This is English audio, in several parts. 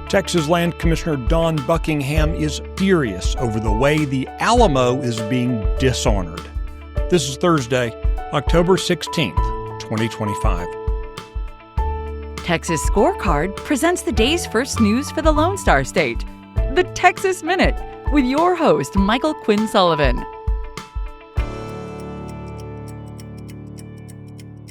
Texas Land Commissioner Don Buckingham is furious over the way the Alamo is being dishonored. This is Thursday, October 16th, 2025. Texas Scorecard presents the day's first news for the Lone Star State. The Texas Minute, with your host, Michael Quinn Sullivan.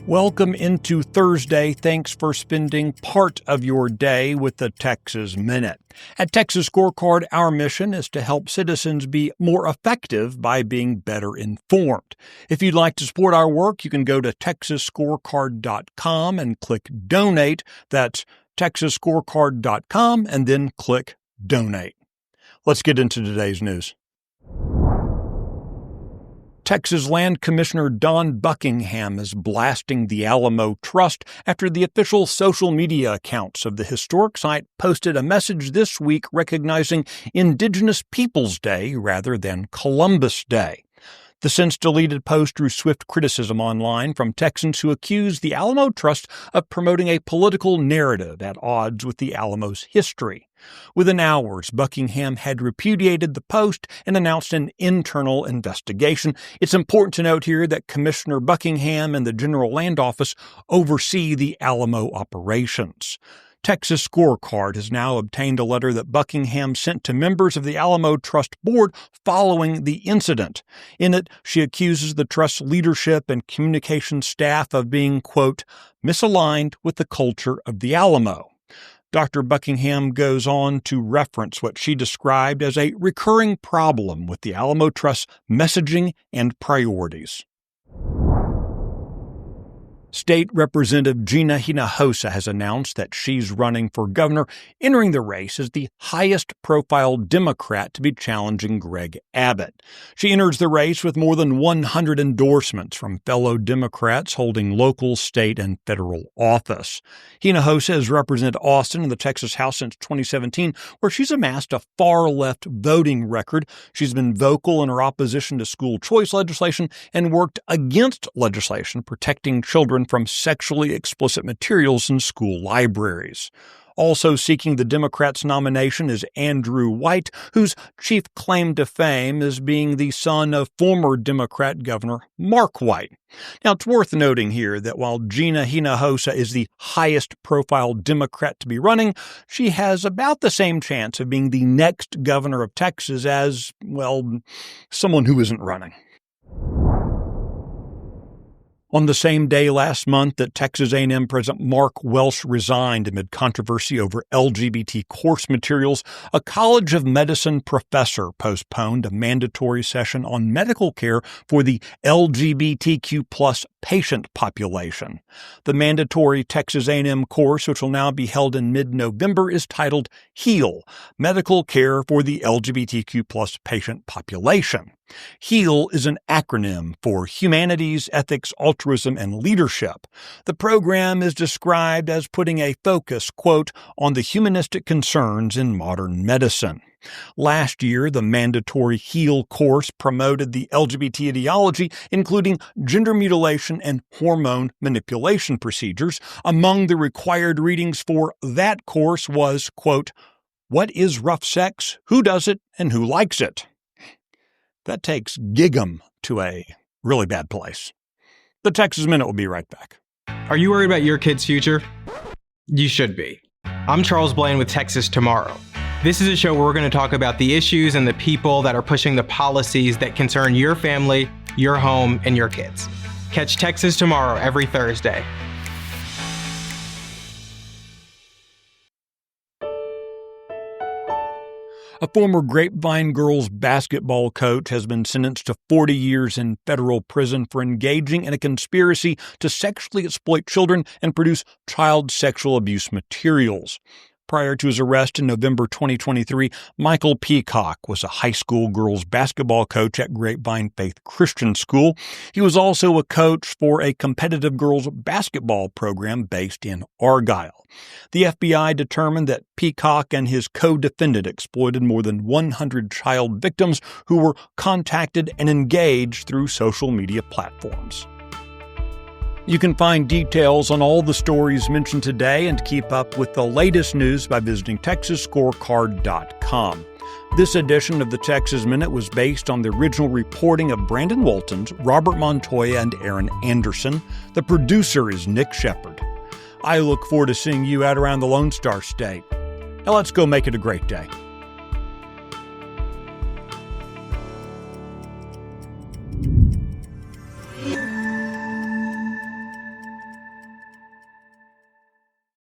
Welcome into Thursday. Thanks for spending part of your day with the Texas Minute. At Texas Scorecard, our mission is to help citizens be more effective by being better informed. If you'd like to support our work, you can go to texasscorecard.com and click Donate. That's texasscorecard.com and then click Donate. Let's get into today's news. Texas Land Commissioner Don Buckingham is blasting the Alamo Trust after the official social media accounts of the historic site posted a message this week recognizing Indigenous Peoples Day rather than Columbus Day. The since-deleted post drew swift criticism online from Texans who accused the Alamo Trust of promoting a political narrative at odds with the Alamo's history. Within hours, Buckingham had repudiated the post and announced an internal investigation. It's important to note here that Commissioner Buckingham and the General Land Office oversee the Alamo operations. Texas Scorecard has now obtained a letter that Buckingham sent to members of the Alamo Trust Board following the incident. In it, she accuses the Trust's leadership and communications staff of being, quote, misaligned with the culture of the Alamo. Dr. Buckingham goes on to reference what she described as a recurring problem with the Alamo Trust's messaging and priorities. State Representative Gina Hinojosa has announced that she's running for governor, entering the race as the highest-profile Democrat to be challenging Greg Abbott. She enters the race with more than 100 endorsements from fellow Democrats holding local, state, and federal office. Hinojosa has represented Austin in the Texas House since 2017, where she's amassed a far-left voting record. She's been vocal in her opposition to school choice legislation and worked against legislation protecting children from sexually explicit materials in school libraries. Also seeking the Democrats' nomination is Andrew White, whose chief claim to fame is being the son of former Democrat Governor Mark White. Now, it's worth noting here that while Gina Hinojosa is the highest-profile Democrat to be running, she has about the same chance of being the next governor of Texas as, well, someone who isn't running. On the same day last month that Texas A&M President Mark Welsh resigned amid controversy over LGBT course materials, a College of Medicine professor postponed a mandatory session on medical care for the LGBTQ+ patient population. The mandatory Texas A&M course, which will now be held in mid-November, is titled HEAL, Medical Care for the LGBTQ+ Patient Population. HEAL is an acronym for Humanities, Ethics, Altruism, and Leadership. The program is described as putting a focus, quote, on the humanistic concerns in modern medicine. Last year, the mandatory HEAL course promoted the LGBT ideology, including gender mutilation and hormone manipulation procedures. Among the required readings for that course was, quote, what is rough sex, who does it, and who likes it? That takes Gig'em to a really bad place. The Texas Minute will be right back. Are you worried about your kid's future? You should be. I'm Charles Blaine with Texas Tomorrow. This is a show where we're going to talk about the issues and the people that are pushing the policies that concern your family, your home, and your kids. Catch Texas Tomorrow every Thursday. A former Grapevine girls basketball coach has been sentenced to 40 years in federal prison for engaging in a conspiracy to sexually exploit children and produce child sexual abuse materials. Prior to his arrest in November 2023, Michael Peacock was a high school girls basketball coach at Grapevine Faith Christian School. He was also a coach for a competitive girls basketball program based in Argyle. The FBI determined that Peacock and his co-defendant exploited more than 100 child victims who were contacted and engaged through social media platforms. You can find details on all the stories mentioned today and keep up with the latest news by visiting TexasScorecard.com. This edition of the Texas Minute was based on the original reporting of Brandon Waltons, Robert Montoya, and Aaron Anderson. The producer is Nick Shepard. I look forward to seeing you out around the Lone Star State. Now let's go make it a great day.